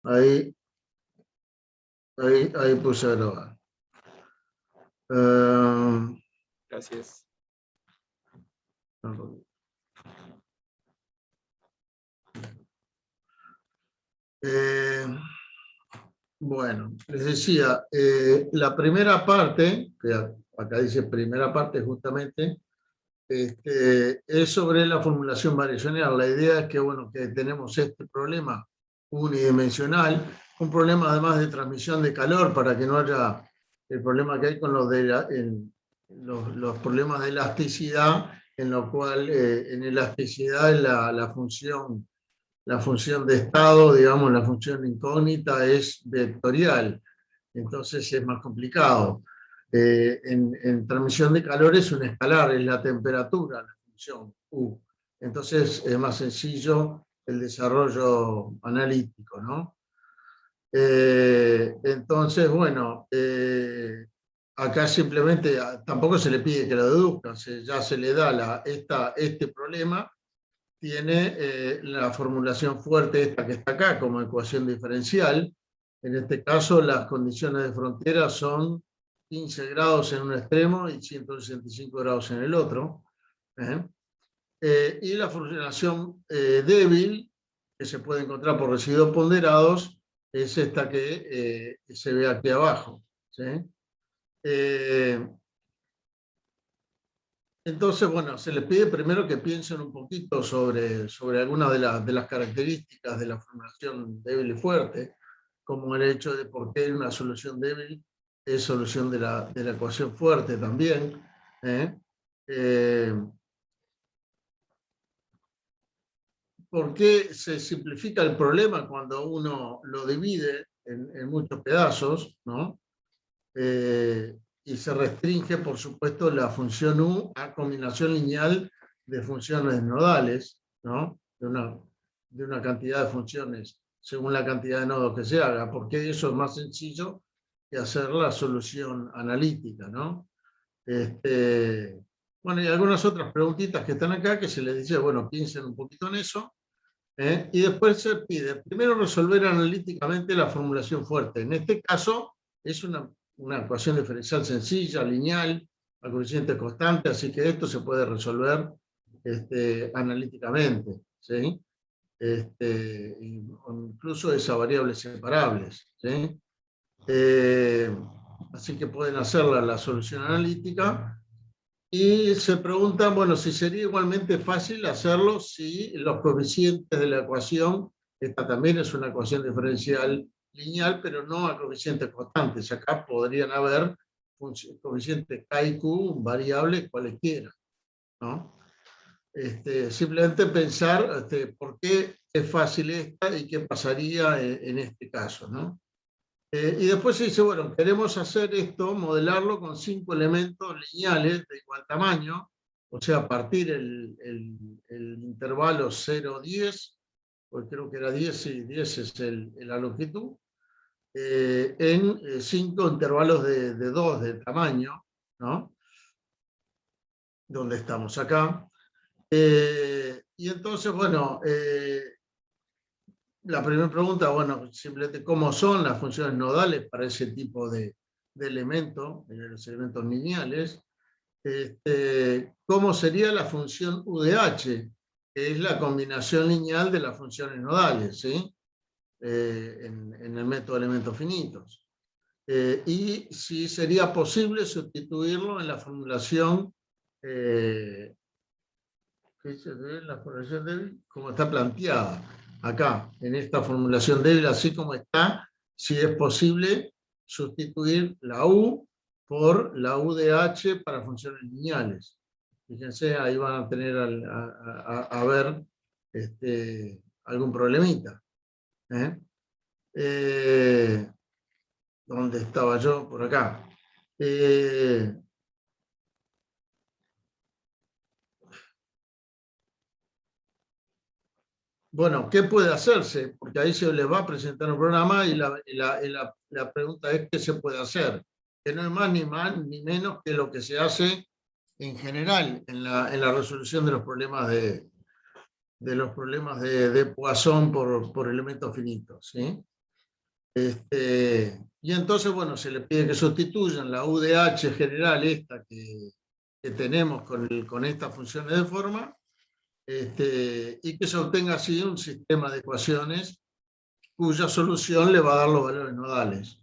Ahí, ahí puse a grabar. Gracias. Bueno, les decía, la primera parte, que acá dice primera parte justamente, es sobre la formulación variacional. La idea es que, bueno, que tenemos este problema unidimensional, un problema además de transmisión de calor para que no haya el problema que hay con los problemas de elasticidad, en lo cual en elasticidad la función de estado, digamos, la función incógnita es vectorial, entonces es más complicado. En transmisión de calor es un escalar, es la temperatura, la función U. Entonces es más sencillo el desarrollo analítico, ¿no? Entonces, bueno, acá simplemente tampoco se le pide que lo deduzca, ya se le da este problema, tiene la formulación fuerte esta que está acá como ecuación diferencial. En este caso las condiciones de frontera son 15 grados en un extremo y 165 grados en el otro. Y la formulación débil, que se puede encontrar por residuos ponderados, es esta que se ve aquí abajo. ¿Sí? Entonces, bueno, se les pide primero que piensen un poquito sobre algunas de las características de la formulación débil y fuerte, como el hecho de por qué una solución débil es solución de la ecuación fuerte también. ¿Por qué se simplifica el problema cuando uno lo divide en muchos pedazos, ¿no? Y se restringe, por supuesto, la función U a combinación lineal de funciones nodales, ¿no? De una cantidad de funciones según la cantidad de nodos que se haga, porque eso es más sencillo que hacer la solución analítica, ¿no? Bueno, y algunas otras preguntitas que están acá que se les dice, bueno, piensen un poquito en eso, y después se pide primero resolver analíticamente la formulación fuerte. En este caso es una ecuación diferencial sencilla, lineal, a coeficiente constante, así que esto se puede resolver analíticamente, ¿sí? Incluso es a variables separables, ¿sí? Así que pueden hacer la solución analítica. Y se preguntan, bueno, si sería igualmente fácil hacerlo si los coeficientes de la ecuación, esta también es una ecuación diferencial lineal, pero no a coeficientes constantes. Acá podrían haber coeficientes K y Q, variables cualesquiera, ¿no? Simplemente pensar por qué es fácil esta y qué pasaría en este caso, ¿no? Y después se dice, bueno, queremos hacer esto, modelarlo con 5 elementos lineales de igual tamaño, o sea, partir el intervalo 0, 10, porque creo que era 10, y 10 es la longitud, en 5 intervalos de 2 de tamaño, ¿no? Donde estamos acá. Y entonces, bueno, la primera pregunta, bueno, simplemente cómo son las funciones nodales para ese tipo de elementos, los elementos lineales. ¿Cómo sería la función UDH? Que es la combinación lineal de las funciones nodales, ¿sí? En el método de elementos finitos. Y si sería posible sustituirlo en la formulación la formulación débil como está planteada acá, en esta formulación débil, así como está, si es posible sustituir la U por la UDH para funciones lineales. Fíjense, ahí van a tener a ver algún problemita. ¿Dónde estaba yo? Por acá. Bueno, ¿qué puede hacerse? Porque ahí se les va a presentar un programa y la pregunta es ¿qué se puede hacer? Que no es más ni menos que lo que se hace en general en la resolución de los problemas de Poisson por elementos finitos, ¿sí? Y entonces, bueno, se le pide que sustituyan la UDH general esta que tenemos con estas funciones de forma, y que se obtenga así un sistema de ecuaciones cuya solución le va a dar los valores nodales.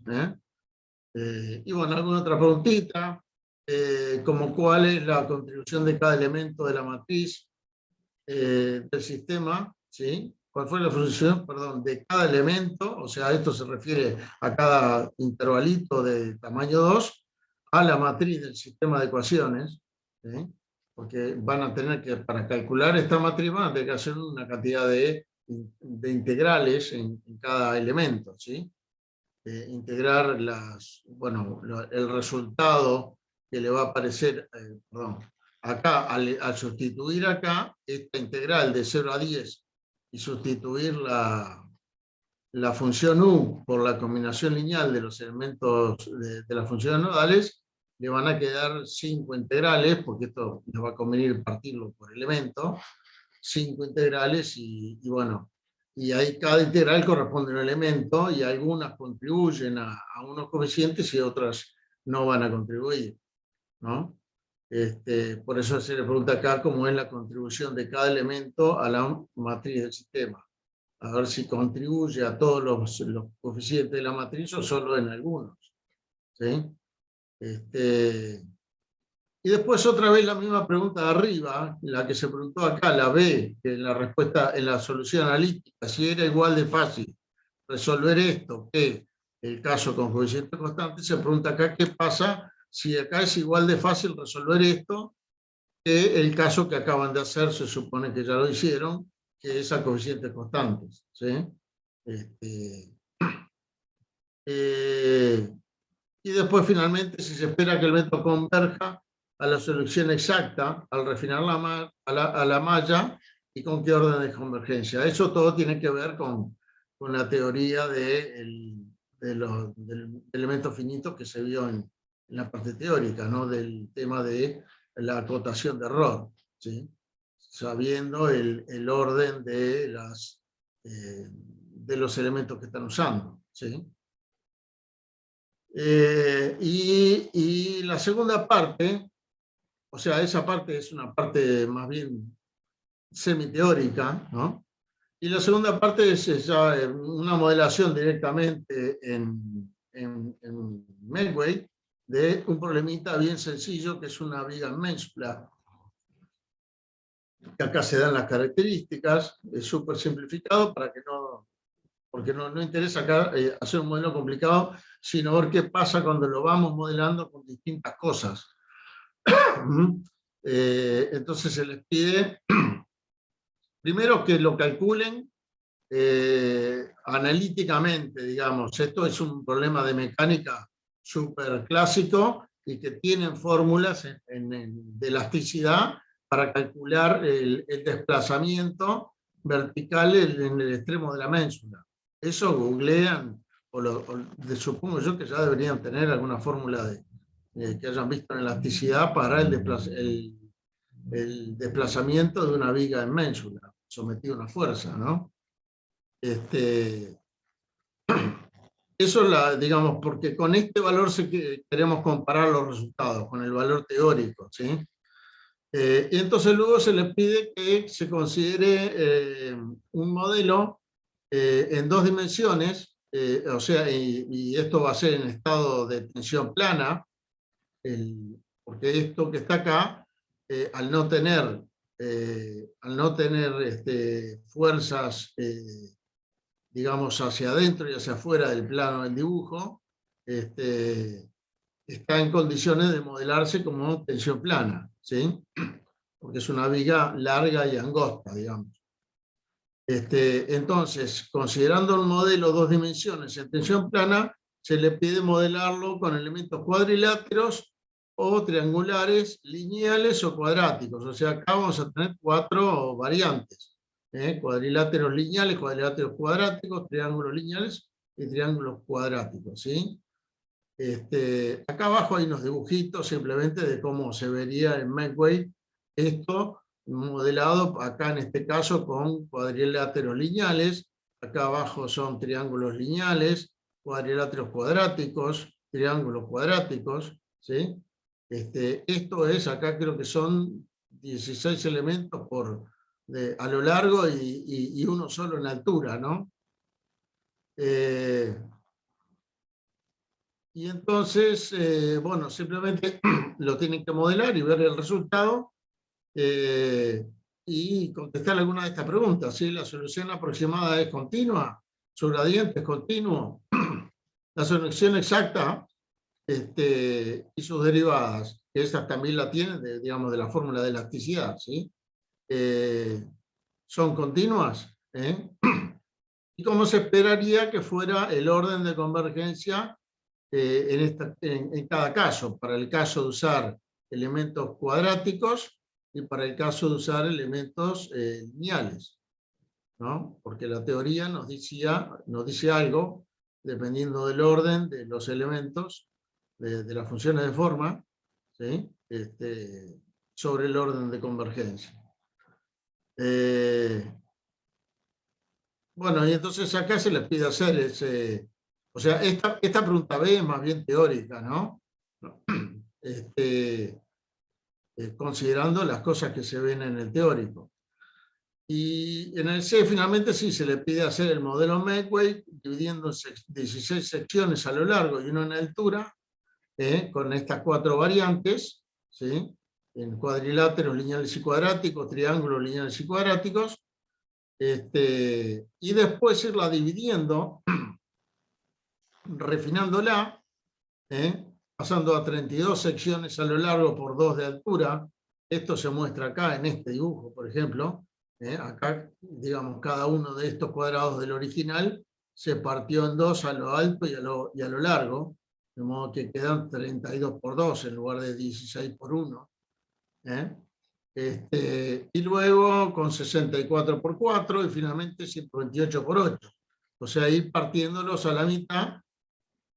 Y bueno, alguna otra preguntita, como cuál es la contribución de cada elemento de la matriz del sistema, ¿sí? ¿Cuál fue la función, perdón, de cada elemento? O sea, esto se refiere a cada intervalito de tamaño 2, a la matriz del sistema de ecuaciones, ¿sí? Porque van a tener que, para calcular esta matriz, van a tener que hacer una cantidad de integrales en cada elemento, ¿sí? Integrar el resultado que le va a aparecer, perdón, acá, al sustituir acá esta integral de 0 a 10 y sustituir la función u por la combinación lineal de los elementos de las funciones nodales, le van a quedar 5 integrales, porque esto nos va a convenir partirlo por elemento, 5 integrales y bueno, y ahí cada integral corresponde a un elemento y algunas contribuyen a unos coeficientes y otras no van a contribuir, ¿no? Por eso se le pregunta acá cómo es la contribución de cada elemento a la matriz del sistema. A ver si contribuye a todos los coeficientes de la matriz o solo en algunos, ¿sí? Y después otra vez la misma pregunta de arriba, la que se preguntó acá, la B, que en la respuesta, en la solución analítica, si era igual de fácil resolver esto que el caso con coeficiente constante, se pregunta acá qué pasa si acá es igual de fácil resolver esto que el caso que acaban de hacer, se supone que ya lo hicieron, que es a coeficientes constantes, ¿sí? Eh, y después finalmente si se espera que el método converja a la solución exacta al refinar a la malla y con qué orden de convergencia. Eso todo tiene que ver con la teoría del elemento finito que se vio en la parte teórica, ¿no? Del tema de la acotación de error, ¿sí? Sabiendo el orden de los elementos que están usando, ¿sí? Y la segunda parte, o sea, esa parte es una parte más bien semiteórica, ¿no? Y la segunda parte es ya una modelación directamente en Medway de un problemita bien sencillo que es una viga en ménsula, que acá se dan las características, es súper simplificado para que no, porque no interesa acá hacer un modelo complicado, sino ver qué pasa cuando lo vamos modelando con distintas cosas. Entonces se les pide, primero, que lo calculen analíticamente, digamos. Esto es un problema de mecánica súper clásico y que tienen fórmulas de elasticidad para calcular el desplazamiento vertical en el extremo de la ménsula. Eso googlean, supongo yo que ya deberían tener alguna fórmula que hayan visto en elasticidad para el desplazamiento de una viga en ménsula, sometido a una fuerza, ¿no? Eso es digamos, porque con este valor queremos comparar los resultados, con el valor teórico, ¿sí? Y entonces luego se le pide que se considere un modelo en 2 dimensiones, o sea, y esto va a ser en estado de tensión plana, porque esto que está acá, al no tener fuerzas, digamos, hacia adentro y hacia afuera del plano del dibujo, está en condiciones de modelarse como tensión plana, ¿sí? Porque es una viga larga y angosta, digamos. Entonces, considerando un modelo 2 dimensiones en tensión plana, se le pide modelarlo con elementos cuadriláteros o triangulares, lineales o cuadráticos. O sea, acá vamos a tener 4 variantes. Cuadriláteros lineales, cuadriláteros cuadráticos, triángulos lineales y triángulos cuadráticos, ¿sí? Acá abajo hay unos dibujitos simplemente de cómo se vería en Medway esto modelado, acá en este caso con cuadriláteros lineales, acá abajo son triángulos lineales, cuadriláteros cuadráticos, triángulos cuadráticos, ¿sí? Esto es, acá creo que son 16 elementos a lo largo y uno solo en altura, ¿no? Y entonces, bueno, simplemente lo tienen que modelar y ver el resultado y contestar alguna de estas preguntas. ¿Sí? La solución aproximada es continua, su gradiente es continuo, la solución exacta y sus derivadas, que esas también la tienen, digamos, de la fórmula de elasticidad, ¿sí? Son continuas, ¿eh? Y como se esperaría que fuera el orden de convergencia en cada caso, para el caso de usar elementos cuadráticos y para el caso de usar elementos lineales, ¿no? Porque la teoría nos dice algo, dependiendo del orden de los elementos, de las funciones de forma, ¿sí? Sobre el orden de convergencia. Bueno, y entonces acá se les pide hacer ese... O sea, esta pregunta B es más bien teórica, ¿no? Considerando las cosas que se ven en el teórico. Y en el C finalmente sí se le pide hacer el modelo Medway, dividiendo en 16 secciones a lo largo y una en altura, con estas 4 variantes, ¿sí? En cuadriláteros lineales y cuadráticos, triángulos lineales y cuadráticos, y después irla dividiendo, refinándola, pasando a 32 secciones a lo largo por 2 de altura. Esto se muestra acá en este dibujo, por ejemplo. Acá, digamos, cada uno de estos cuadrados del original se partió en 2 a lo alto y a lo largo, de modo que quedan 32 por 2 en lugar de 16 por 1. Y luego con 64 por 4 y finalmente 128 por 8. O sea, ir partiéndolos a la mitad,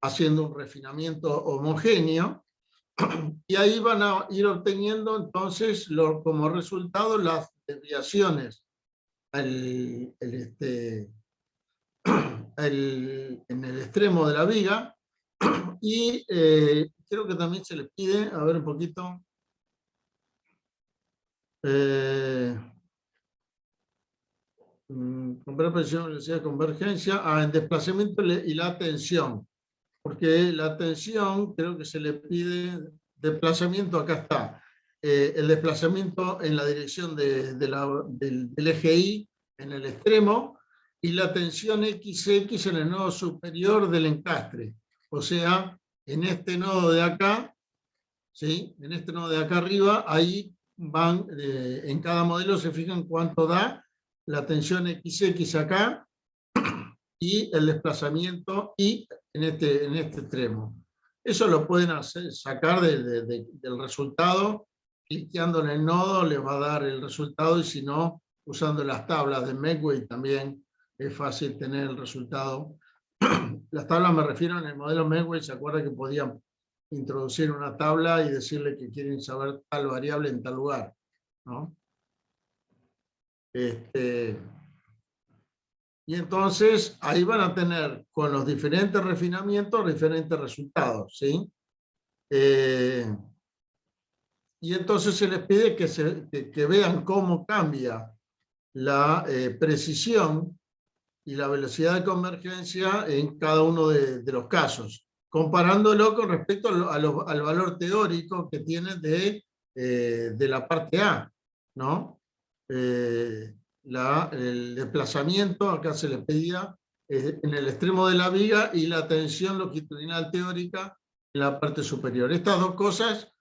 haciendo un refinamiento homogéneo, y ahí van a ir obteniendo entonces como resultado las desviaciones en el extremo de la viga, y creo que también se les pide, a ver un poquito, comprar presión, velocidad de convergencia, en desplazamiento y la tensión, porque la tensión creo que se le pide desplazamiento, acá está, el desplazamiento en la dirección del eje Y en el extremo, y la tensión XX en el nodo superior del encastre, o sea, en este nodo de acá, ¿sí? En este nodo de acá arriba, ahí van, en cada modelo se fijan cuánto da la tensión XX acá, y el desplazamiento Y en este extremo. Eso lo pueden sacar del resultado, cliqueando en el nodo les va a dar el resultado, y si no, usando las tablas de Medway también es fácil tener el resultado. Las tablas me refiero en el modelo Medway, se acuerda que podían introducir una tabla y decirle que quieren saber tal variable en tal lugar, ¿no? Y entonces ahí van a tener con los diferentes refinamientos diferentes resultados, ¿sí? Y entonces se les pide que vean cómo cambia la precisión y la velocidad de convergencia en cada uno de los casos, comparándolo con respecto al valor teórico que tiene de la parte A, ¿no? El desplazamiento, acá se le pedía en el extremo de la viga, y la tensión longitudinal teórica en la parte superior. Estas dos cosas,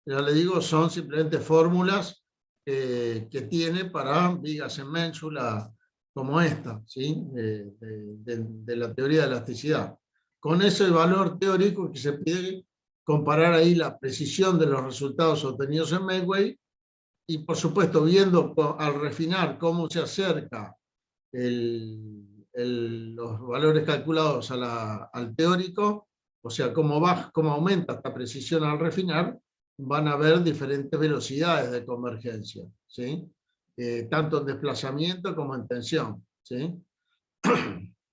ya le digo, son simplemente fórmulas que tiene para vigas en ménsula como esta, ¿sí? De la teoría de elasticidad. Con ese valor teórico que se pide comparar ahí la precisión de los resultados obtenidos en Medway, y por supuesto viendo al refinar cómo se acerca los valores calculados al teórico, o sea, cómo aumenta esta precisión al refinar, van a haber diferentes velocidades de convergencia, ¿sí? Tanto en desplazamiento como en tensión, ¿sí?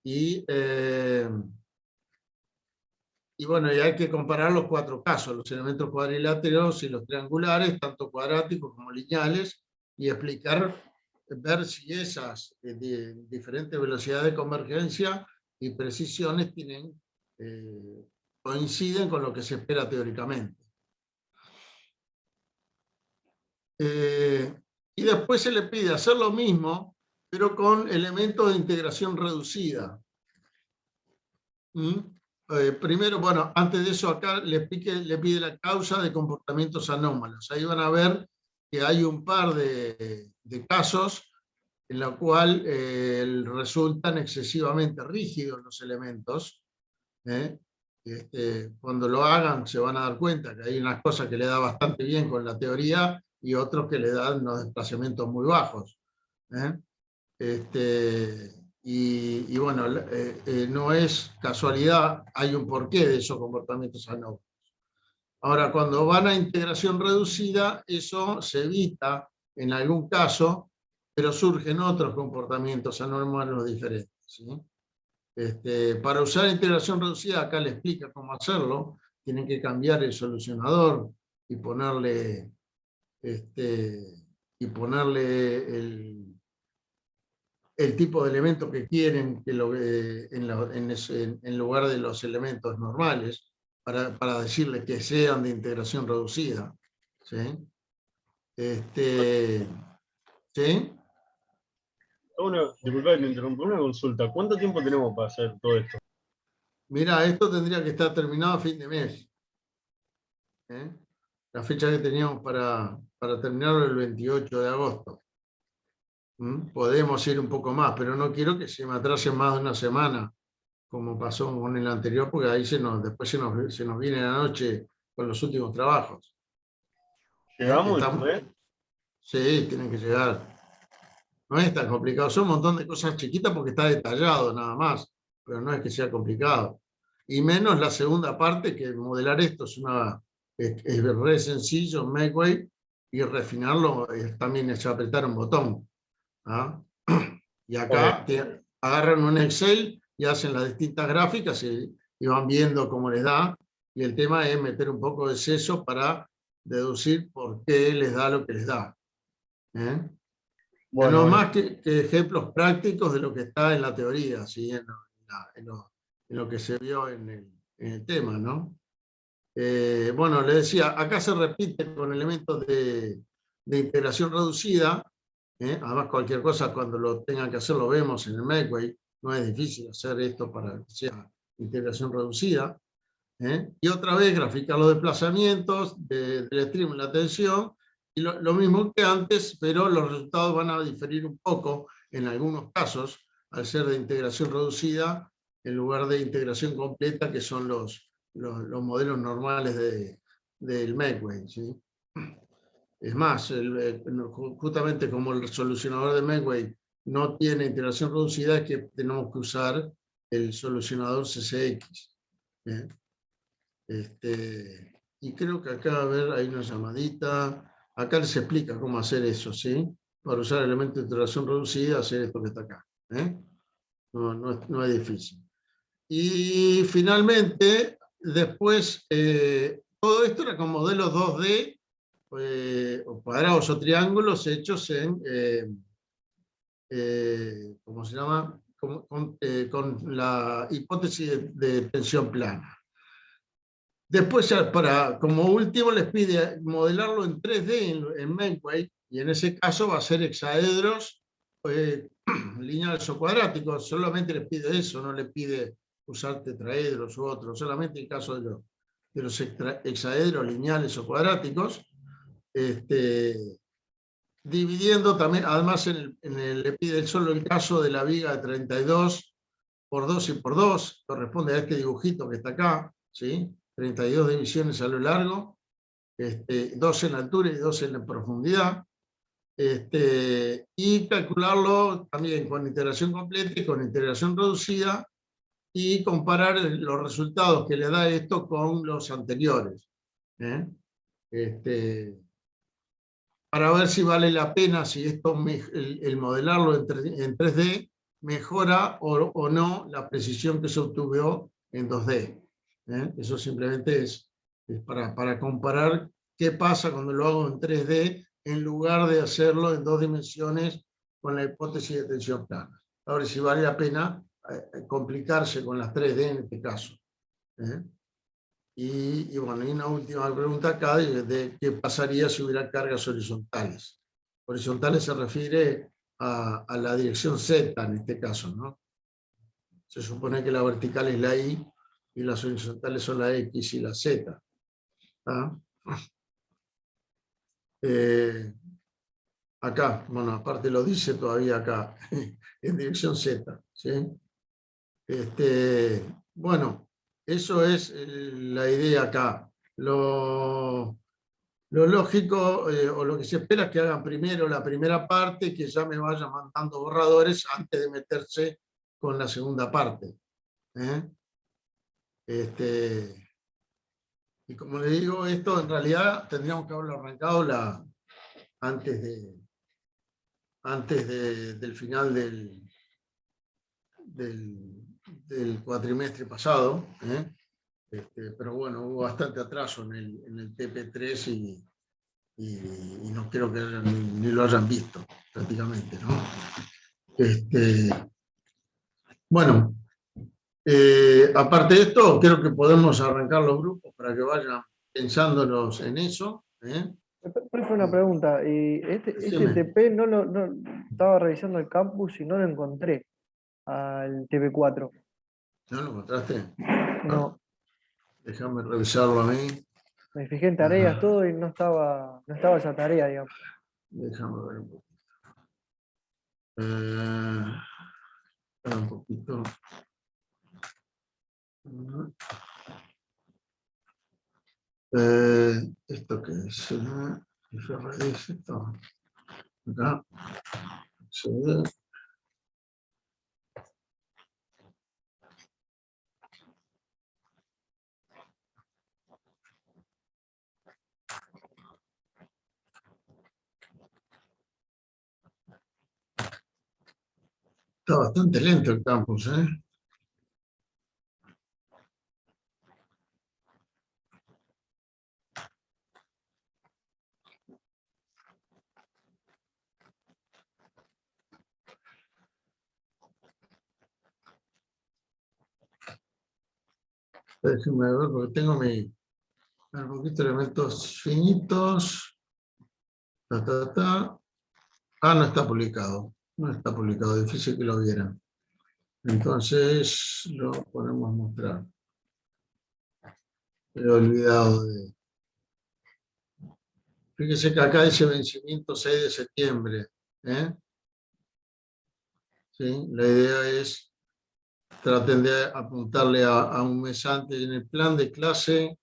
Y Y bueno, y hay que comparar los 4 casos, los elementos cuadriláteros y los triangulares, tanto cuadráticos como lineales, y explicar, ver si esas diferentes velocidades de convergencia y precisiones coinciden con lo que se espera teóricamente. Y después se le pide hacer lo mismo, pero con elementos de integración reducida. Primero, bueno, antes de eso acá le pide la causa de comportamientos anómalos. Ahí van a ver que hay un par de casos en los cuales resultan excesivamente rígidos los elementos. Cuando lo hagan se van a dar cuenta que hay unas cosas que le da bastante bien con la teoría y otros que le dan unos desplazamientos muy bajos. Y bueno, no es casualidad, hay un porqué de esos comportamientos anómalos. Ahora, cuando van a integración reducida, eso se evita en algún caso, pero surgen otros comportamientos anómalos diferentes, ¿sí? Para usar integración reducida, acá le explica cómo hacerlo. Tienen que cambiar el solucionador y ponerle, el tipo de elemento que quieren en lugar de los elementos normales, para decirle que sean de integración reducida. ¿Sí? ¿Sí? Disculpa que te interrumpa, una consulta. ¿Cuánto tiempo tenemos para hacer todo esto? Mira, esto tendría que estar terminado a fin de mes. La fecha que teníamos para terminarlo el 28 de agosto. Podemos ir un poco más, pero no quiero que se me atrase más de una semana, como pasó con el anterior, porque ahí después se nos viene la noche con los últimos trabajos. ¿Llegamos? Sí, tienen que llegar. No es tan complicado, son un montón de cosas chiquitas porque está detallado nada más, pero no es que sea complicado. Y menos la segunda parte, que modelar esto es re sencillo, Makeway, y refinarlo también es apretar un botón. ¿Ah? Y acá agarran un Excel y hacen las distintas gráficas y van viendo cómo les da, y el tema es meter un poco de seso para deducir por qué les da lo que les da. Bueno, no más que ejemplos prácticos de lo que está en la teoría, ¿sí? en lo que se vio en el tema, ¿no? Bueno, le decía, acá se repite con elementos de integración reducida. Además, cualquier cosa cuando lo tengan que hacer lo vemos en el Makeway. No es difícil hacer esto para que sea integración reducida. Y otra vez graficar los desplazamientos del extremo y la tensión, y lo mismo que antes, pero los resultados van a diferir un poco en algunos casos, al ser de integración reducida en lugar de integración completa, que son los modelos normales del Makeway, ¿sí? Es más, justamente como el solucionador de Makeway no tiene integración reducida, es que tenemos que usar el solucionador CCX. Y creo que acá, a ver, hay una llamadita. Acá les explica cómo hacer eso, ¿sí? Para usar elementos de integración reducida, hacer esto que está acá. No es difícil. Y finalmente, después, todo esto era con modelos 2D, o cuadrados o triángulos hechos en, ¿cómo se llama? Con la hipótesis de tensión plana. Después, como último, les pide modelarlo en 3D en Makeway, y en ese caso va a ser hexaedros, lineales o cuadráticos. Solamente les pide eso, no le pide usar tetraedros u otros, solamente el caso de los hexaedros lineales o cuadráticos. Dividiendo también, además le pide solo el caso de la viga de 32 por 2 y por 2, corresponde a este dibujito que está acá, ¿sí? 32 divisiones a lo largo, 2 en altura y 2 en profundidad, y calcularlo también con integración completa y con integración reducida, y comparar los resultados que le da esto con los anteriores. Para ver si vale la pena, si esto el modelarlo en 3D mejora o no la precisión que se obtuvo en 2D. Eso simplemente es para comparar qué pasa cuando lo hago en 3D en lugar de hacerlo en 2 dimensiones con la hipótesis de tensión plana. Ahora, si vale la pena complicarse con las 3D en este caso. Y bueno, y una última pregunta acá de qué pasaría si hubiera cargas horizontales. Horizontales se refiere a la dirección Z en este caso, ¿no? Se supone que la vertical es la Y y las horizontales son la X y la Z. ¿Ah? Acá, bueno, aparte lo dice todavía acá, en dirección Z. ¿Sí? Bueno, eso es la idea acá. Lo lógico o lo que se espera es que hagan primero la primera parte, que ya me vayan mandando borradores antes de meterse con la segunda parte. Y como le digo, esto en realidad tendríamos que haberlo arrancado antes del final del cuatrimestre pasado. Pero bueno, hubo bastante atraso en el TP3 y no creo que ni lo hayan visto prácticamente, ¿no? Bueno, aparte de esto, creo que podemos arrancar los grupos para que vayan pensándonos en eso. Profe, una pregunta. Este Decime. TP estaba revisando el campus y no lo encontré al TP4. ¿No lo encontraste? No, Déjame revisarlo a mí. me fijé en tareas, todo, y no estaba esa tarea, digamos. Déjame ver un poquito. Un poquito. ¿Esto qué es? Esto. Acá. Se ve. Está bastante lento el campus, ¿eh? Déjenme ver porque tengo un poquito de elementos finitos. No está publicado. No está publicado, difícil que lo vieran. Entonces lo podemos mostrar. He olvidado de... Fíjese que acá dice vencimiento 6 de septiembre. ¿Sí? La idea es traten de apuntarle a un mes antes en el plan de clase,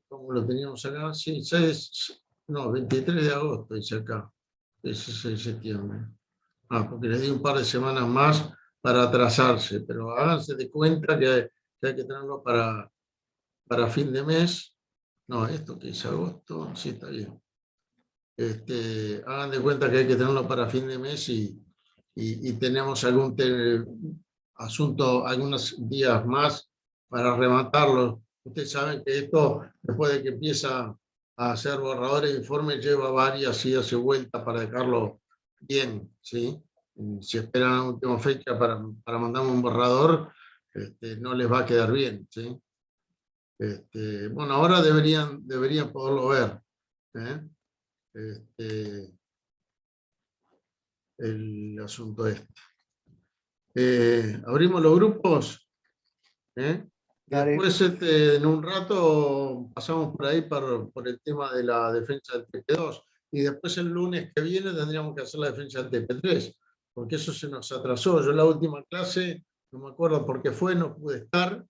como lo teníamos acá, sí, 23 de agosto dice acá, ese es 6 de septiembre. Porque les di un par de semanas más para atrasarse, pero háganse de cuenta que hay que tenerlo para fin de mes. No, esto que es agosto, sí está bien. Hagan de cuenta que hay que tenerlo para fin de mes y tenemos algún asunto, algunos días más para rematarlo. Ustedes saben que esto, después de que empieza a hacer borradores de informes, lleva varias idas y vueltas para dejarlo bien, ¿sí? Si esperan a la última fecha para mandarme un borrador, no les va a quedar bien, ¿sí? Bueno, ahora deberían poderlo ver. El asunto abrimos los grupos. Y Dale. después en un rato pasamos por ahí por el tema de la defensa del TP2 y después el lunes que viene tendríamos que hacer la defensa del TP3 porque eso se nos atrasó. Yo en la última clase, no me acuerdo por qué fue, no pude estar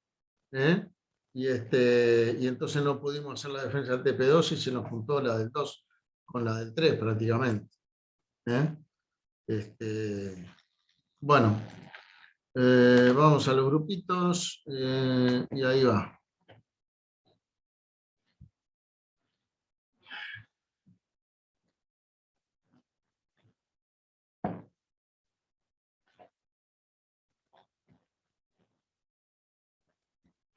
y entonces no pudimos hacer la defensa del TP2 y se nos juntó la del 2 con la del 3 prácticamente. Bueno, vamos a los grupitos y ahí va.